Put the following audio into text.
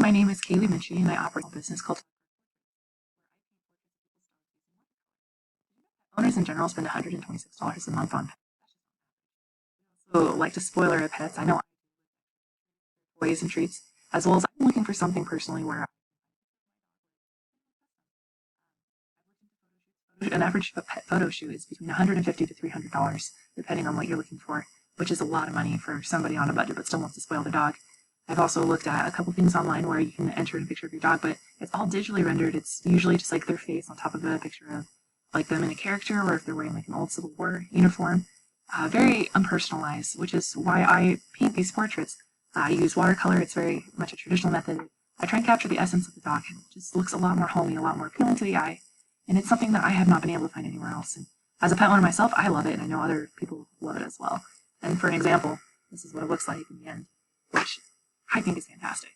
my name is Kaylee Minchie, and I operate a business called Owners in general spend $126 a month on pets. So, like to spoil our pets, I know toys and treats, as well as I'm looking for something personally where an average pet photo shoot is between $150 to $300, depending on what you're looking for, which is a lot of money for somebody on a budget but still wants to spoil their dog. I've also looked at a couple things online where you can enter in a picture of your dog, but it's all digitally rendered. It's usually just like their face on top of a picture of like them in a character, or if they're wearing like an old Civil War uniform. Very unpersonalized, which is why I paint these portraits. I use watercolor. It's very much a traditional method. I try and capture the essence of the dog, and it just looks a lot more homey, a lot more appealing to the eye. And it's something that I have not been able to find anywhere else. And as a pet owner myself, I love it, and I know other people love it as well. And for an example, this is what it looks like in the end, which I think is fantastic.